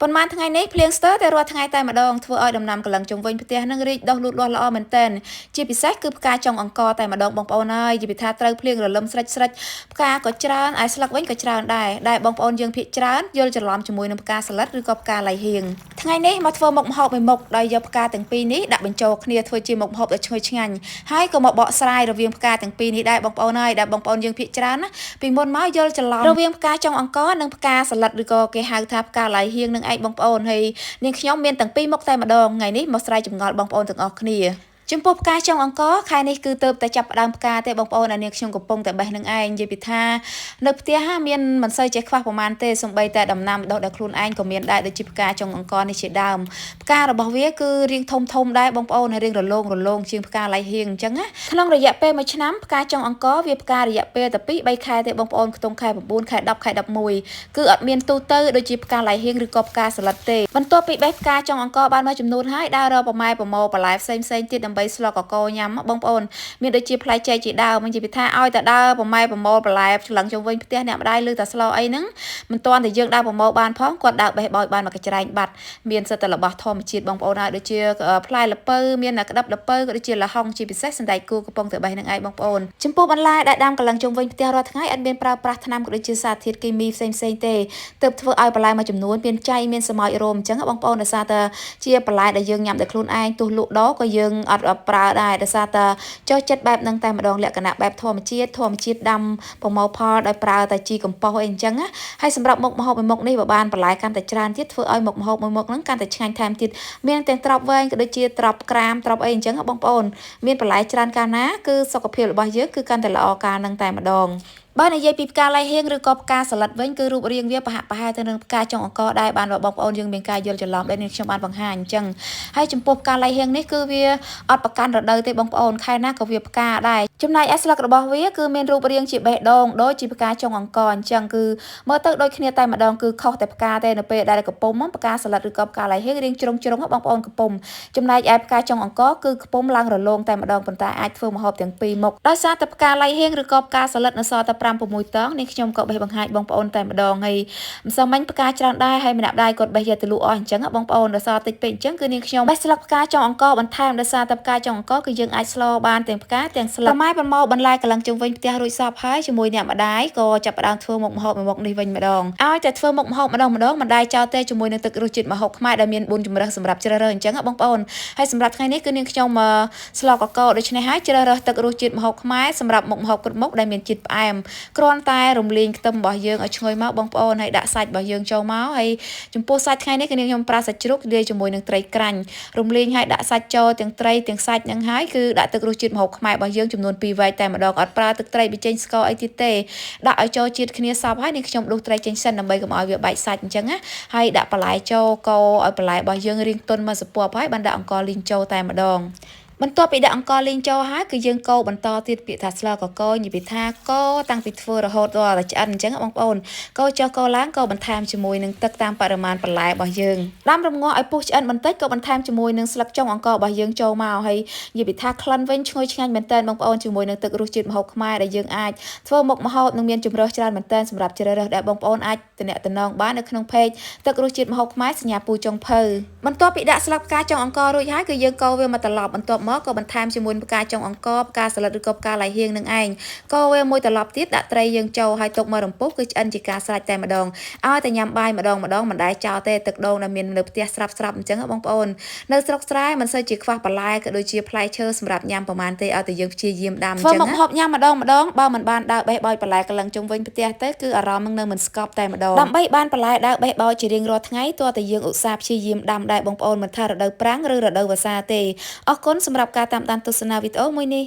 ប៉ុន្មានថ្ងៃនេះភ្លៀងស្ទើរតែរាល់ថ្ងៃតែម្ដងធ្វើឲ្យដំណាំកន្លងជុំវិញផ្ទះនឹងរីកដុះលូតលាស់ល្អមែនទែនជាពិសេសគឺផ្កាចុងអង្ករតែម្ដងបងប្អូនហើយនិយាយថាត្រូវភ្លៀងរលឹមស្រិចផ្កាក៏ច្រើនឯស្លឹកវិញក៏ច្រើនដែរបងប្អូនយើងភាគច្រើនយល់ច្រឡំជាមួយនឹងផ្កាសាឡាត់ឬក៏ផ្កាលៃហៀងថ្ងៃនេះមកធ្វើមុខម្ហូបមួយមុខដោយយកផ្កាទាំងពីរនេះដាក់បញ្ចូលគ្នាធ្វើជាមុខម្ហូបដ៏ឈ្ងុយឆ្ងាញ់ហើយក៏មកបកស្រាយរវាងផ្កាទាំងពីរនេះដែរបងប្អូនហើយដែលបងប្អូនយើងភាគច្រើនណាពីមុនមកយល់ច្រឡំរវាងផ្កាចុងអង្ករនិងផ្កាសាឡាត់ឬក៏គេហៅថាផ្កាលៃហៀងនឹងឯងបងប្អូនហើយនាងខ្ញុំមានទាំងពីរមុខតែម្ដងថ្ងៃនេះមកស្រាយចម្ងល់បងប្អូនទាំងអស់គ្នាចំពោះផ្កាចុងអង្ករខែនេះគឺទៅតែចាប់ផ្ដើមផ្កាទេបងប្អូនអានាងខ្ញុំកំពុងតែបេះនឹងឯងនិយាយពីថានៅផ្ទះមានមិនសូវចេះខ្វះប្រហែលទេសំបីតែដំណាំដុះដល់ខ្លួនឯងក៏មានដែរដូចជាផ្កាចុងអង្ករនេះជាដើមផ្ការបស់វាគឺរាងធំដែរបងប្អូនហើយរាងរលោងជាងផ្កាលៃហៀងអញ្ចឹងណាក្នុងរយៈពេល1ឆ្នាំផ្កាចុងអង្ករវាផ្ការរយៈពេលតែ2 3ខែទេបងប្អូនខ្ទង់ខែ9ខែ10ខែ11គឺអត់មានទូទៅដូចជាផ្កាលៃហៀងឬក៏ផ្កាសាឡាត់ទេបន្ទាប់ពីបេះផ្កាចុងអង្ករបានមួយចំនួនហើយដើររកប្រម៉ែប្រមោបន្លែផ្សេងទៀតដើម្បីស្លកកញ៉ាំបងប្អូនមានដូចជាផ្លែចេកជាដើមមិននិយាយពីថាឲ្យតែដើរប្រម៉ែប្រមោបន្លែឆ្លងជុំវិញផ្ទះអ្នកម្ដាយលើតែស្លោអីហ្នឹងមិនទាន់តែយើងដើរប្រមោបានផងគាត់ដើរបេះបោចបានមកកញ្ច្រែងបាត់មានសិតតែរបស់ធម្មជាតិបងប្អូនហើយដូចជាផ្លែល្ពៅមានក្តាប់ល្ពៅក៏ដូចជាលហុងជាពិសេសសណ្តែកគួរកំពុងតែបេះនឹងឯងបងប្អូនចំពោះបន្លែដែលដាំកន្លងជុំវិញផ្ទះរាល់ថ្ងៃអត់មានប្រើប្រាស់ថ្នាំក៏ដូចជាសារធាតុគីមីផ្សេងទេទើបធ្វើឲ្យបន្លែមួយចំនួនមានចៃមានសមោចរោមអញ្ចឹងបងប្អូនដោយសារតែជាបន្លែដែលយើងញ៉ាំដោយខ្លួនឯងទោះលក់ដោក៏យើងអត់ប្រើដែរដោយសារតែចុះចិត្តបែបហ្នឹងតែម្ដងលក្ខណៈបែបធម្មជាតិដាំប្រមូលផលដោយប្រើតែជីកំប៉ុស្តអីអញ្ចឹងណាហើយសម្រាប់មុខម្ហូបមួយមុខនេះបើបានបន្លែកាន់តែច្រើនទៀតធ្វើឲ្យមុខម្ហូបមួយមុខហ្នឹងកាន់តែឆ្ងាញ់ថែមទៀតមានទាំងត្រប់វែងក៏ដូចជាត្រប់ក្រាមត្រប់អីអញ្ចឹងបងប្អូនមានបន្លែច្រើនកាលណាគឺសុខភាពរបស់យើងគឺកាន់តែល្អកាលហ្នឹងតែម្ដងបើនិយាយពីផ្កាលៃហៀងឬក៏ផ្កាសាឡាត់វិញគឺរូបរាងវាប្រហាក់ប្រហែលទៅនឹងផ្កាចុងអង្ករដែរបានបងប្អូនយើងមានការយល់ច្រឡំដែលនេះខ្ញុំបានបង្ហាញអញ្ចឹងហើយចំពោះផ្កាលៃហៀងនេះគឺវាអត់ប្រកាន់រដូវទេបងប្អូនខែណាក៏វាផ្កាដែរចំណែកឯស្លឹករបស់វាគឺមានរូបរាងជាបេះដូងដូចជាផ្កាចុងអង្ករអញ្ចឹងគឺមើលទៅដូចគ្នាតែម្ដងគឺខុសតែផ្កាទេនៅពេលដែលកំពុំផ្កាសាឡាត់ឬក៏ផ្កាលៃហៀងរាងជ្រុងបងប្អូនកំពុំចំណែកឯផ្កាចុងអង្ករគឺកំពុំឡើងរលោងតែម្ដងប៉ុន្តែអាចធ្វើម្ហូបទាំងពីរមុខដោយសារតែផ្កាលៃហៀងឬក៏ផ្កាសាឡាត់នៅសល់តែ5 6តងនេះខ្ញុំក៏បេះបង្ហាញបងប្អូនតែម្ដងហើយមិនសមមិញផ្កាច្រើនដែរហើយម្នាក់ដែរគាត់បេះយកទៅលក់អស់អញ្ចឹងបងប្អូនដោយសារតិចពេកអញ្ចឹងគឺនាងខ្ញុំបេះស្លឹកផ្កាចុងអង្ករបន្ថែមដោយសារតែផ្កាចុងអង្ករគឺយើងអាចស្លបានទាំងផ្កាទាំងស្លឹកប្រម៉ែប្រមោបន្លែកន្លងជុំវិញផ្ទះរួចសពហើយជាមួយអ្នកម្ដាយក៏ចាប់ផ្ដើមធ្វើមុខម្ហូបមួយមុខនេះវិញម្ដងឲ្យតែធ្វើមុខម្ហូបម្ដងមិនដែរចោលទេជាមួយនឹងទឹករសជាតិម្ហូបខ្មែរដែលមាន4ជម្រើសសម្រាប់ជ្រើសរើសអញ្ចឹងបងប្អូនហើយសម្រាប់ថ្ងៃនេះគឺនាងខ្ញុំស្លកកដូច្នេះហើយជ្រើសរើសទឹករសជាតិម្ហូបខ្មែរសម្រាប់មុខម្ហូបគ្រប់មុខដែលមានជាតិផ្អែមគ្រាន់តែរំលីងខ្ទឹមរបស់យើងឲ្យឈ្ងុយមកបងប្អូនហើយដាក់សាច់របស់យើងចូលមកហើយចំពោះសាច់ថ្ងៃនេះគឺនាងខ្ញុំប្រើសាច់ជ្រូកលាយជាមួយនឹងត្រីក្រាញ់រំលីងហើយដាក់សាច់ចូលទាំងត្រីទាំងសាច់ហ្នឹងហើយគឺដាក់ទឹករសជាតិម្ហូបខ្មែររបស់យើងចំនួន2វែកតែម្ដងអត់ប្រើទឹកត្រីបញ្ចេញស្ករអីទៀតទេដាក់ឲ្យចូលជាតិគ្នាសពហើយនាងខ្ញុំដួសត្រីចេញសិនដើម្បីកុំឲ្យវាបែកសាច់អញ្ចឹងណាហើយដាក់បន្លែចូលកូរឲ្យបន្លែរបស់យើងរាងទន់មកសពុះហើយបានដាក់អង្ករលីងចូលតែម្ដងបន្ទាប់ពីដាក់អង្ករលីងចូលហើយគឺយើងកូរបន្តទៀតពាក្យថាស្លកកនិយាយថាកូរតាំងពីធ្វើរហូតដល់តែឆ្អិនអញ្ចឹងបងប្អូនកូរចុះកូរឡើងកូរបន្ថែមជាមួយនឹងទឹកតាមបរិមាណបន្លែរបស់យើងដាំរងាស់ឲ្យពុះឆ្អិនបន្តិចក៏បន្ថែមជាមួយនឹងស្លឹកចុងអង្កររបស់យើងចូលមកហើយនិយាយថាក្លិនវិញឈ្ងុយឆ្ងាញ់មែនតើបងប្អូនជាមួយនឹងទឹករសជាតិម្ហូបខ្មែរដែលយើងអាចធ្វើមុខម្ហូបនឹងមានជម្រើសច្រើនមែនតើសម្រាប់ជ្រើសរើសដែលបងប្អូនអាចទំនាក់ទំនងបាននៅក្នុងเพจទឹករសជាតិម្ហូបខ្មែរសញ្ញាពូចុងភៅបន្ទាប់ពីដាក់ស្លឹកផ្កាចុងអង្កររួចហើយគឺយើងកូរវាមកត្រឡប់បន្ទាប់មកក៏បន្ថែមជាមួយផ្កាចុងអង្ករផ្កាសាឡាត់ឬក៏ផ្កាលៃហៀងនឹងឯងក៏វាមួយត្រឡប់ទៀតដាក់ត្រីយើងចូលហើយទុកមករំពុះគឺឆ្អិនជាការស្រេចតែម្ដងឲ្យតែញ៉ាំបាយម្ដងមិនដែរចោលទេទឹកដូងដែលមាននៅផ្ទះស្រាប់អញ្ចឹងបងប្អូននៅស្រុកស្រែមិនសូវជាខ្វះបន្លែក៏ដូចជាផ្លែឈើសម្រាប់ញ៉ាំប្រហែលទេឲ្យតែយើងព្យាយាមដាំអញ្ចឹងធ្វើមកហូបញ៉ាំម្ដងបើមិនបានដើរបេះបោចបន្លែកន្លងជុំវិញផ្ទះទៅគឺអារម្មណ៍នឹងមិនស្កប់តែម្ដងដើម្បីបានបន្លែដើរបេះបោចជារៀងរាល់ថ្ងៃទោះតែយើងឧស្សាហ៍ព្យាយាមដាំដែរបងប្អូនមិនថារដូវប្រាំងឬរដូវវស្សាទេអរគុណសម្រាប់ការតាមដានទស្សនាវីដេអូមួយនេះ